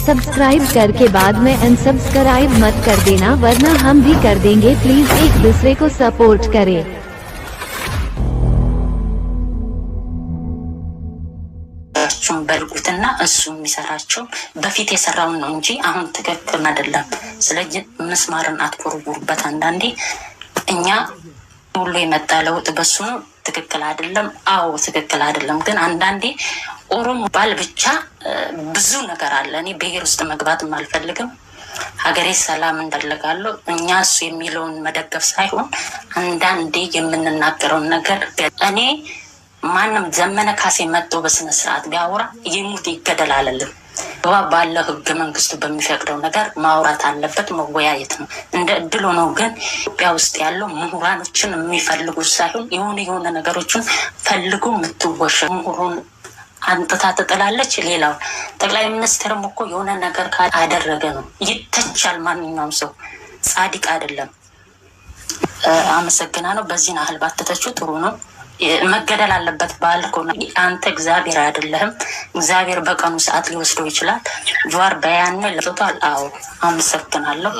सब्सक्राइब करके बाद में अनसब्सक्राइब मत कर देना वरना हम भी कर देंगे। प्लीज एक दूसरे को सपोर्ट करें। በልጉትና እሱ የሚሰራቸው በፊት የሰራውን ነው እንጂ አሁን ትክክል አይደለም። ስለዚህ መስማርን አትኮርጉሩበት። አንዳንዴ እኛ ሁሉ የመጣ ለውጥ በሱ ነው ትክክል አይደለም። አዎ ትክክል አይደለም። ግን አንዳንዴ ኦሮሞ ባል ብቻ ብዙ ነገር አለ። እኔ ብሔር ውስጥ መግባትም አልፈልግም። ሀገሬ ሰላም እንፈልጋለሁ። እኛ እሱ የሚለውን መደገፍ ሳይሆን አንዳንዴ የምንናገረውን ነገር እኔ ማንም ዘመነ ካሴ መጥቶ በስነ ስርዓት ቢያወራ ይሙት ይገደል አለልም። ባለው ህገ መንግስቱ በሚፈቅደው ነገር ማውራት አለበት፣ መወያየት ነው። እንደ እድል ሆኖ ግን ኢትዮጵያ ውስጥ ያለው ምሁራኖችን የሚፈልጉ ሳይሆን የሆነ ነገሮችን ፈልጉ የምትወሸ ምሁሩን አንጥታ ትጥላለች። ሌላው ጠቅላይ ሚኒስትርም እኮ የሆነ ነገር ካደረገ ነው ይተቻል። ማንኛውም ሰው ጻድቅ አይደለም። አመሰግናለሁ። በዚህ ናህል ባትተቹ ጥሩ ነው። መገደል አለበት ባልኮ አንተ እግዚአብሔር አይደለህም። እግዚአብሔር በቀኑ ሰዓት ሊወስደው ይችላል። ጀዋር በያኔ ለቶታል። አዎ አመሰግናለሁ።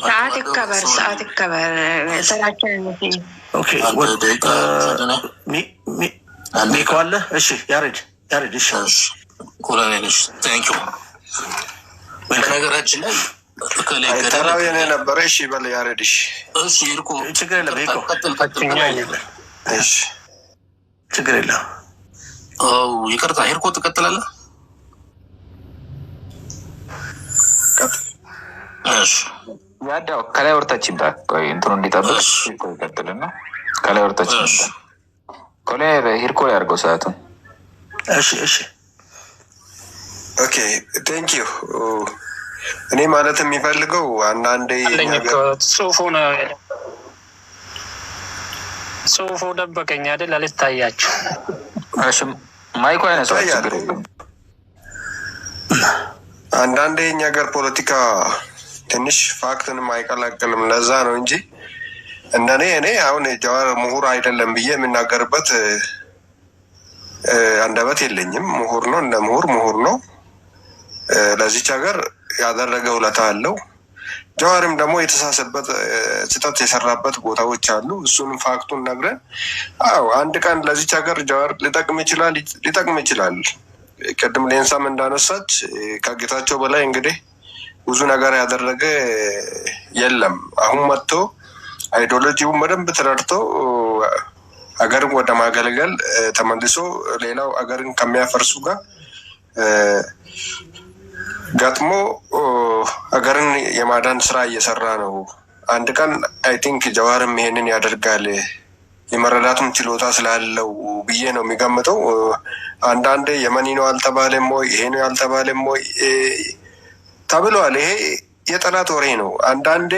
ሰዓት ይከበር፣ ሰዓት ይከበር። ሰራችን ኦኬ ሚካለ እሺ፣ ያሬድ እሺ፣ ኮሎኔልሽ ታንኪ ዩ። በነገራችን ላይ ተራው የኔ ነበረ። እሺ በል ያሬድ። እሺ ይርኩ ችግር የለም። እሺ ችግር የለም። ይቅርታ ሄርኮ ትቀጥላለህ። ያዳው ከላይ ወርታች ይምጣ። ቆይ እንትኑ እንዲጠብቅ ይቀጥልና ከላይ ወርታች ይምጣ። ኮሎኔ ሄርኮ ያርገው ሰዓቱን። እሺ ኦኬ ቴንክ ዩ። እኔ ማለት የሚፈልገው አንዳንዴ ጽሁፉ ደበቀኝ አይደል? አልታያችሁ። ማይኮ አይነሳ ችግር የለም። አንዳንዴ የኛ ሀገር ፖለቲካ ትንሽ ፋክትንም አይቀላቅልም። ለዛ ነው እንጂ እንደኔ እኔ አሁን ጀዋር ምሁር አይደለም ብዬ የምናገርበት አንደበት የለኝም። ምሁር ነው፣ እንደ ምሁር ነው። ለዚች ሀገር ያደረገ ውለታ አለው። ጀዋርም ደግሞ የተሳሰበት ስህተት የሰራበት ቦታዎች አሉ። እሱንም ፋክቱን ነግረን አዎ አንድ ቀን ለዚች ሀገር ጀዋር ሊጠቅም ይችላል። ቅድም ሌንሳም እንዳነሳች ከጌታቸው በላይ እንግዲህ ብዙ ነገር ያደረገ የለም። አሁን መጥቶ አይዲዮሎጂውን በደንብ ተረድቶ ሀገርን ወደ ማገልገል ተመልሶ ሌላው ሀገርን ከሚያፈርሱ ጋር ገጥሞ ሀገርን የማዳን ስራ እየሰራ ነው። አንድ ቀን አይ ቲንክ ጀዋርም ይሄንን ያደርጋል የመረዳቱም ችሎታ ስላለው ብዬ ነው የሚገምተው። አንዳንዴ የመኒ ነው አልተባለም ወይ ይሄ ነው ያልተባለም ወይ ተብሏል። ይሄ የጠላት ወሬ ነው። አንዳንዴ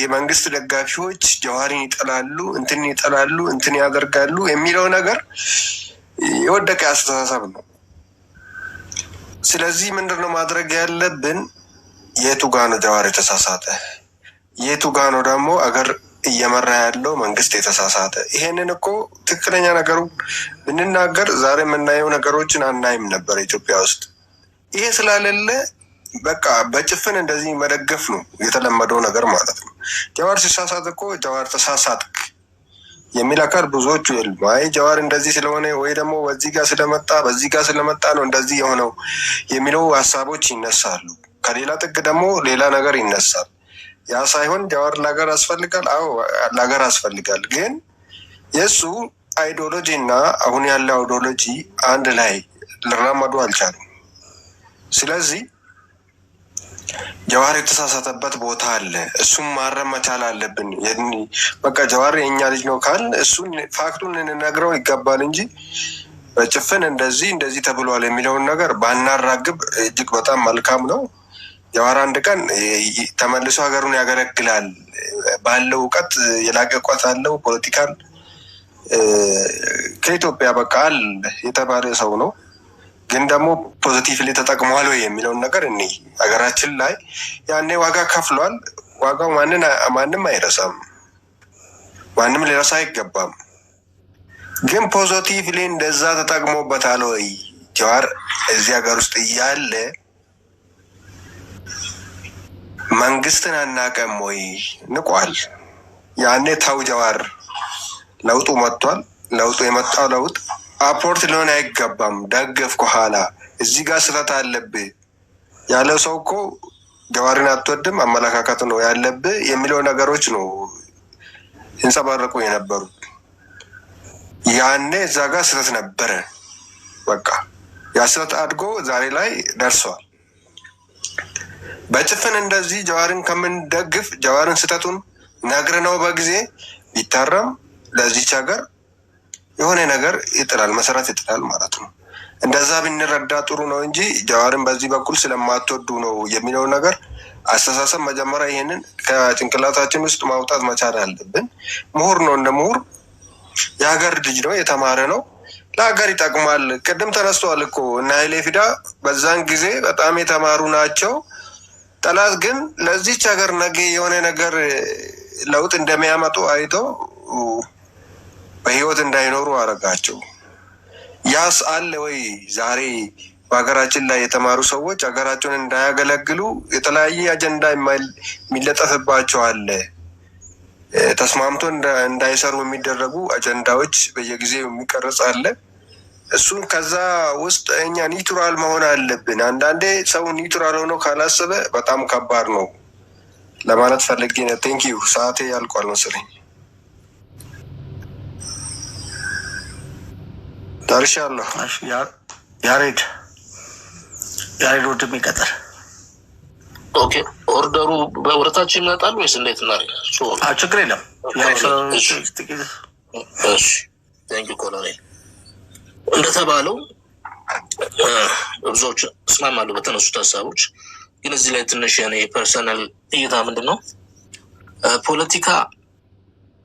የመንግስት ደጋፊዎች ጀዋርን ይጠላሉ፣ እንትን ያደርጋሉ የሚለው ነገር የወደቀ አስተሳሰብ ነው። ስለዚህ ምንድነው ማድረግ ያለብን? የቱ ጋ ነው ጀዋር የተሳሳተ? የቱ ጋ ነው ደግሞ አገር እየመራ ያለው መንግስት የተሳሳተ? ይሄንን እኮ ትክክለኛ ነገሩ ብንናገር ዛሬ የምናየው ነገሮችን አናይም ነበር ኢትዮጵያ ውስጥ። ይሄ ስላሌለ በቃ በጭፍን እንደዚህ መደገፍ ነው የተለመደው ነገር ማለት ነው። ጀዋር ሲሳሳት እኮ ጀዋር ተሳሳትክ የሚል አካል ብዙዎቹ የሉም። አይ ጀዋር እንደዚህ ስለሆነ ወይ ደግሞ በዚህ ጋር ስለመጣ ነው እንደዚህ የሆነው የሚለው ሀሳቦች ይነሳሉ። ከሌላ ጥግ ደግሞ ሌላ ነገር ይነሳል። ያ ሳይሆን ጀዋር ለሀገር ያስፈልጋል። አዎ ለሀገር ያስፈልጋል። ግን የእሱ አይዲዮሎጂ እና አሁን ያለ አይዲዮሎጂ አንድ ላይ ሊራመዱ አልቻሉም። ስለዚህ ጀዋር የተሳሳተበት ቦታ አለ። እሱም ማረም መቻል አለብን። በቃ ጀዋር የእኛ ልጅ ነው ካል እሱን ፋክቱን እንነግረው ይገባል እንጂ በጭፍን እንደዚህ ተብሏል የሚለውን ነገር ባናራግብ እጅግ በጣም መልካም ነው። ጀዋር አንድ ቀን ተመልሶ ሀገሩን ያገለግላል። ባለው እውቀት የላቀ እውቀት አለው። ፖለቲካል ከኢትዮጵያ በቃል የተባለ ሰው ነው። ግን ደግሞ ፖዚቲቭሊ ተጠቅሟል ወይ የሚለውን ነገር እኔ ሀገራችን ላይ ያኔ ዋጋ ከፍሏል። ዋጋው ማንም አይረሳም፣ ማንም ሊረሳ አይገባም። ግን ፖዚቲቭሊ እንደዛ ተጠቅሞበታል ወይ? ጀዋር እዚህ ሀገር ውስጥ እያለ መንግስትን አናቀም ወይ? ንቋል። ያኔ ታው ጀዋር ለውጡ መጥቷል። ለውጡ የመጣው ለውጥ አፖርት ሊሆን አይገባም። ደግፍ ከኋላ እዚህ ጋር ስህተት አለብህ ያለው ሰው እኮ ጀዋርን አትወድም አመለካከት ነው ያለብህ የሚለው ነገሮች ነው ይንጸባረቁ የነበሩት። ያኔ እዛ ጋር ስህተት ነበረ። በቃ ያ ስህተት አድጎ ዛሬ ላይ ደርሷል። በጭፍን እንደዚህ ጀዋርን ከምንደግፍ ጀዋርን ስህተቱን ነግረነው በጊዜ ቢታረም ለዚች ሀገር የሆነ ነገር ይጥላል፣ መሰረት ይጥላል ማለት ነው። እንደዛ ብንረዳ ጥሩ ነው እንጂ ጀዋርን በዚህ በኩል ስለማትወዱ ነው የሚለው ነገር አስተሳሰብ መጀመሪያ ይሄንን ከጭንቅላታችን ውስጥ ማውጣት መቻል አለብን። ምሁር ነው፣ እንደ ምሁር የሀገር ልጅ ነው፣ የተማረ ነው፣ ለሀገር ይጠቅማል። ቅድም ተነስተዋል እኮ እና ኃይሌ ፊዳ በዛን ጊዜ በጣም የተማሩ ናቸው። ጠላት ግን ለዚች ሀገር ነገ የሆነ ነገር ለውጥ እንደሚያመጡ አይቶ በህይወት እንዳይኖሩ አረጋቸው። ያስ አለ ወይ? ዛሬ በሀገራችን ላይ የተማሩ ሰዎች ሀገራቸውን እንዳያገለግሉ የተለያየ አጀንዳ የሚለጠፍባቸው አለ። ተስማምቶ እንዳይሰሩ የሚደረጉ አጀንዳዎች በየጊዜው የሚቀረጽ አለ። እሱን ከዛ ውስጥ እኛ ኒውትራል መሆን አለብን። አንዳንዴ ሰው ኒውትራል ሆኖ ካላሰበ በጣም ከባድ ነው ለማለት ፈልጌ ነው። ቴንኪዩ። ሰዓቴ ያልቋል መሰለኝ። ደርሻለሁ። ያሬድ ወንድም ይቀጥል። ኦኬ ኦርደሩ በወረታችን ይመጣል ወይስ እንዴት እናድርግ? ችግር የለም። እሺ ቴንክ ዩ ኮሎኔል። እንደተባለው ብዙዎች እስማማለሁ በተነሱት ሀሳቦች፣ ግን እዚህ ላይ ትንሽ የኔ ፐርሰናል እይታ ምንድን ነው፣ ፖለቲካ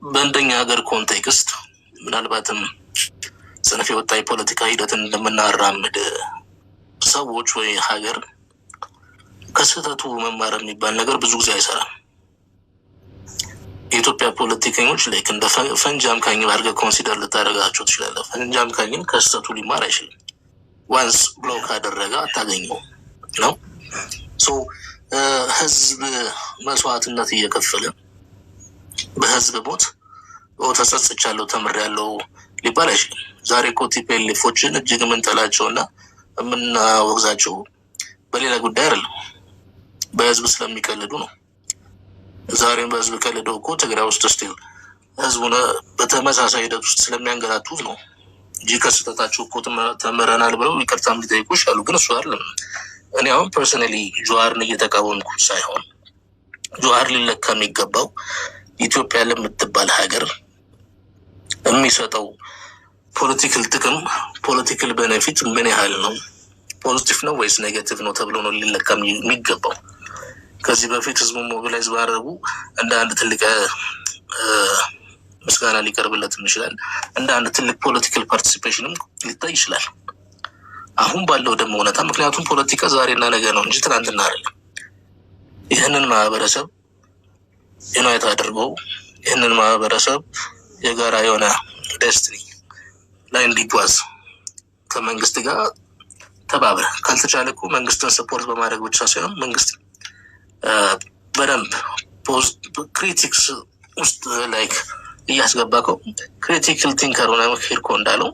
በእንደኛ ሀገር ኮንቴክስት ምናልባትም ጽንፍ የወጣ የፖለቲካ ሂደትን እንደምናራምድ ሰዎች ወይ ሀገር ከስህተቱ መማር የሚባል ነገር ብዙ ጊዜ አይሰራም። የኢትዮጵያ ፖለቲከኞች ላይክ እንደ ፈንጂ አምካኝ አድርገህ ኮንሲደር ልታደርጋቸው ትችላለህ። ፈንጂ አምካኝን ከስህተቱ ሊማር አይችልም። ዋንስ ብሎክ ካደረገ አታገኘው ነው። ህዝብ መስዋዕትነት እየከፈለ በህዝብ ሞት ተጸጽቻለሁ ተምሬያለሁ ሊባል አይችልም። ዛሬ እኮ ቲፒኤልኤፎችን እጅግ የምንጠላቸው እና የምናወግዛቸው በሌላ ጉዳይ አይደለም፣ በህዝብ ስለሚቀልዱ ነው። ዛሬም በህዝብ ቀልደው እኮ ትግራይ ውስጥ ስቲል ህዝቡን በተመሳሳይ ሂደት ውስጥ ስለሚያንገላቱት ነው እንጂ ከስህተታቸው እኮ ተምረናል ብለው ይቅርታም ሊጠይቁ ይችላሉ። ግን እሱ አይደለም። እኔ አሁን ፐርሰናሊ ጀዋርን እየተቃወምኩ ሳይሆን ጀዋር ሊለካ የሚገባው ኢትዮጵያ ለምትባል ሀገር የሚሰጠው ፖለቲካል ጥቅም፣ ፖለቲካል ቤኔፊት ምን ያህል ነው፣ ፖዚቲቭ ነው ወይስ ኔጋቲቭ ነው ተብሎ ነው ሊለካ የሚገባው። ከዚህ በፊት ህዝቡን ሞቢላይዝ ባደረጉ እንደ አንድ ትልቅ ምስጋና ሊቀርብለትም ይችላል፣ እንደ አንድ ትልቅ ፖለቲካል ፓርቲሲፔሽንም ሊታይ ይችላል። አሁን ባለው ደግሞ እውነታ፣ ምክንያቱም ፖለቲካ ዛሬና ነገ ነው እንጂ ትናንትና አይደለም። ይህንን ማህበረሰብ ዩናይት አድርገው ይህንን ማህበረሰብ የጋራ የሆነ ዴስትኒ ላይ እንዲጓዝ ከመንግስት ጋር ተባብረ ካልተቻለ እኮ መንግስትን ሰፖርት በማድረግ ብቻ ሳይሆን መንግስት በደንብ ክሪቲክስ ውስጥ ላይክ እያስገባከው ክሪቲካል ቲንከር ሆነ ሄድኮ እንዳለው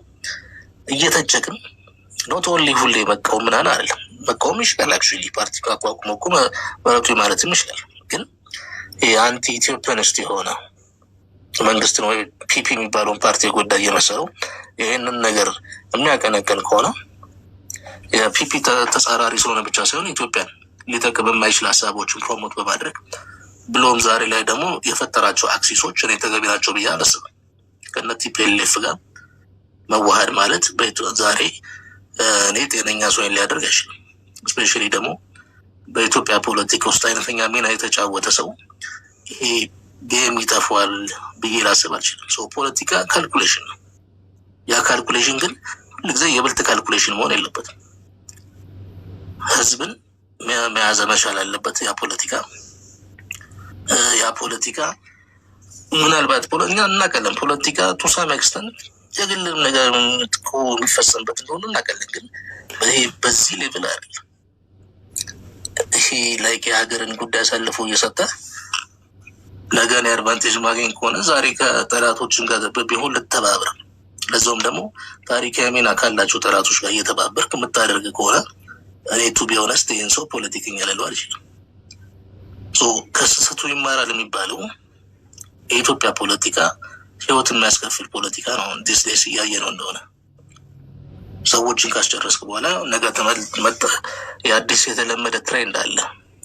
እየተቸክም ኖት ኦንሊ ሁሌ መቃወም ምናምን አይደለም። መቃወም ይችላል። አክቹዋሊ ፓርቲ አቋቁሞ እኮ መረቱ ማለትም ይችላል። ግን የአንቲ ኢትዮጵያኒስት የሆነ መንግስት ነው ፒፒ የሚባለውን ፓርቲ የጎዳ እየመሰለው ይህንን ነገር የሚያቀነቅን ከሆነ የፒፒ ተጻራሪ ስለሆነ ብቻ ሳይሆን ኢትዮጵያን ሊጠቅም የማይችል ሀሳቦችን ፕሮሞት በማድረግ ብሎም ዛሬ ላይ ደግሞ የፈጠራቸው አክሲሶች እኔ ተገቢ ናቸው ብዬ አላስብም። ከነ ቲፒኤልኤፍ ጋር መዋሃድ ማለት ዛሬ እኔ ጤነኛ ሰውን ሊያደርግ አይችልም። እስፔሻሊ ደግሞ በኢትዮጵያ ፖለቲካ ውስጥ አይነተኛ ሚና የተጫወተ ሰው ይሄ ጌም ይጠፋዋል ብዬ ላስብ አልችልም። ፖለቲካ ካልኩሌሽን ነው። ያ ካልኩሌሽን ግን ሁልጊዜ የብልጥ ካልኩሌሽን መሆን የለበትም። ህዝብን መያዘ መቻል አለበት። ያ ፖለቲካ ምናልባት እኛ እናቀለን ፖለቲካ ቱሳም ኤክስተንት የግልም ነገር የሚፈጸምበት እንደሆነ እናቀለን። ግን ይሄ በዚህ ሌቭል አይደለም። ይሄ ላይክ የሀገርን ጉዳይ አሳልፎ እየሰጠ ነገን የአድቫንቴጅ ማግኘት ከሆነ ዛሬ ከጠላቶችን ጋር ቢሆን ልተባበር፣ ለዛውም ደግሞ ታሪካዊ ሚና ካላቸው ጠላቶች ጋር እየተባበርክ የምታደርግ ከሆነ እኔ ቱ ቢሆነስ ይህን ሰው ፖለቲከኛ ልለው አልችልም። ከስህተቱ ይማራል የሚባለው የኢትዮጵያ ፖለቲካ ህይወት የሚያስከፍል ፖለቲካ ነው። ዲስ ዴይስ እያየ ነው እንደሆነ ሰዎችን ካስጨረስክ በኋላ ነገ መጣ የአዲስ የተለመደ ትሬንድ አለ።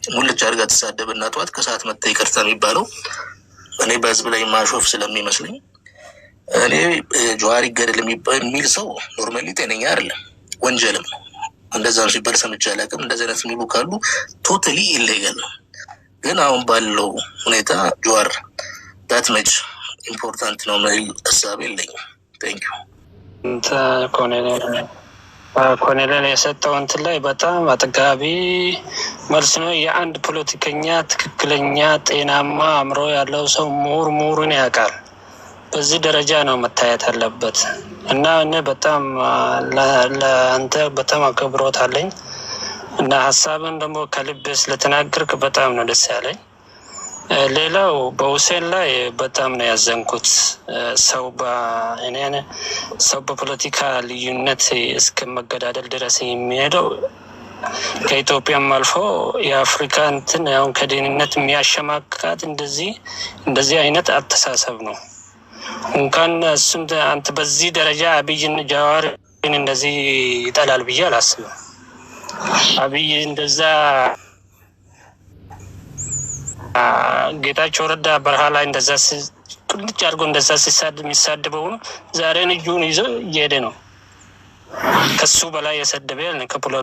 ሙልጭ አድርጋ ተሳደብና ጠዋት ከሰዓት መጣ ይቅርታ የሚባለው እኔ በህዝብ ላይ ማሾፍ ስለሚመስለኝ እኔ ጀዋር ይገደል የሚል ሰው ኖርማሊ ጤነኛ አይደለም፣ ወንጀልም ነው። እንደዛም ሲባል ሰምቼ አላውቅም። እንደዚህ አይነት የሚሉ ካሉ ቶታሊ ኢሌጋል ነው። ግን አሁን ባለው ሁኔታ ጀዋር ዳት መች ኢምፖርታንት ነው የሚል ሀሳብ የለኝም። ቴንክ ዩ። ኮሎኔል የሰጠው እንትን ላይ በጣም አጥጋቢ መልስ ነው። የአንድ ፖለቲከኛ ትክክለኛ ጤናማ አእምሮ ያለው ሰው ምሁሩን ያውቃል። በዚህ ደረጃ ነው መታየት አለበት እና እኔ በጣም ለአንተ በጣም አክብሮት አለኝ እና ሀሳብን ደግሞ ከልብ ስለተናገርክ በጣም ነው ደስ ያለኝ። ሌላው በሁሴን ላይ በጣም ነው ያዘንኩት። ሰው በፖለቲካ ልዩነት እስከ መገዳደል ድረስ የሚሄደው ከኢትዮጵያም አልፎ የአፍሪካ እንትን ያው ከደህንነት የሚያሸማቅቃት እንደዚህ አይነት አስተሳሰብ ነው። እንኳን እሱም አንተ በዚህ ደረጃ አብይን ጀዋርን እንደዚህ ይጠላል ብዬ አላስብም። አብይ እንደዛ ጌታቸው ረዳ በረሃ ላይ እንደዛ ቁልጭ አድርጎ እንደዛ የሚሳድበው ነው። ዛሬን እጁን ይዞ እየሄደ ነው። ከሱ በላይ የሰደበ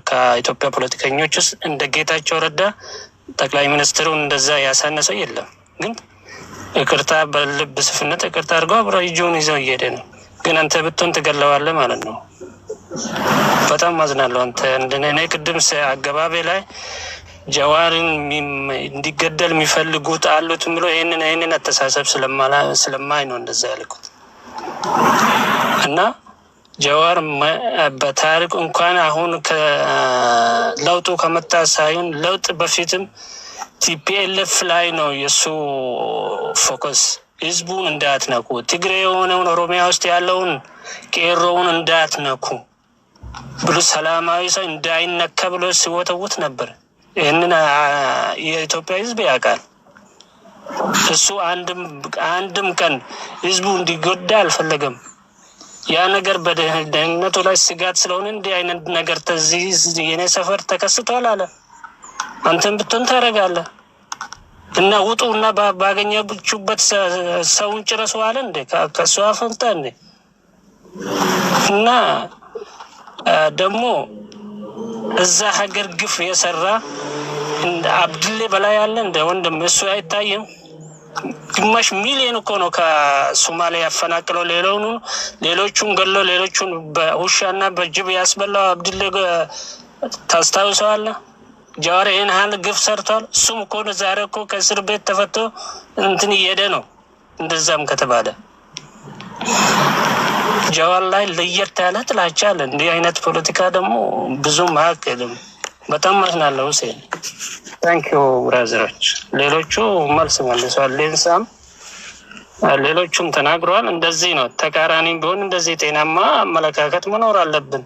ከኢትዮጵያ ፖለቲከኞች ውስጥ እንደ ጌታቸው ረዳ ጠቅላይ ሚኒስትሩን እንደዛ ያሳነሰው የለም። ግን ይቅርታ በልብ ስፍነት ይቅርታ አድርጎ አብሮ እጁን ይዘው እየሄደ ነው። ግን አንተ ብትሆን ትገለዋለህ ማለት ነው። በጣም ማዝናለሁ። አንተ እንደኔ ቅድም አገባቤ ላይ ጀዋርን እንዲገደል የሚፈልጉት አሉት ብሎ ይሄንን አስተሳሰብ ስለማይ ነው እንደዛ ያልኩት። እና ጀዋር በታሪክ እንኳን አሁን ከለውጡ ከመጣ ሳይሆን ለውጥ በፊትም ቲፒኤልኤፍ ላይ ነው የሱ ፎከስ። ህዝቡን እንዳትነኩ፣ ትግሬ የሆነውን ኦሮሚያ ውስጥ ያለውን ቄሮውን እንዳትነኩ ብሎ ሰላማዊ ሰው እንዳይነካ ብሎ ሲወተውት ነበር። ይህንን የኢትዮጵያ ህዝብ ያውቃል። እሱ አንድም ቀን ህዝቡ እንዲጎዳ አልፈለገም። ያ ነገር በደህንነቱ ላይ ስጋት ስለሆነ እንዲህ አይነት ነገር ተዚህ የኔ ሰፈር ተከስቷል አለ። አንተም ብትሆን ታደርጋለህ እና ውጡ እና ባገኘችበት ሰውን ጭረሱ አለ እንዴ? ከሱ አፈንታ እንዴ? እና ደግሞ እዛ ሀገር ግፍ የሰራ እንደ አብድሌ በላይ ያለ እንደ ወንድም እሱ አይታየም። ግማሽ ሚሊዮን እኮ ነው ከሶማሊያ ያፈናቅለው። ሌሎቹን ገሎ ሌሎቹን በውሻና በጅብ ያስበላው አብድሌ ታስታውሰዋለህ? ጀዋር ይህን ያህል ግፍ ሰርቷል። እሱም እኮ ዛሬ እኮ ከእስር ቤት ተፈቶ እንትን እየሄደ ነው። እንደዛም ከተባለ ጀዋር ላይ ለየት ያለ ጥላቻ አለ። እንዲህ አይነት ፖለቲካ ደግሞ ብዙም አያውቅም። በጣም ማዝናለሁ ሁሴን። ታንኪዩ ብራዘሮች። ሌሎቹ መልስ መልሷል። ሌንሳም ሌሎቹም ተናግረዋል። እንደዚህ ነው ተቃራኒ ቢሆን እንደዚህ ጤናማ አመለካከት መኖር አለብን።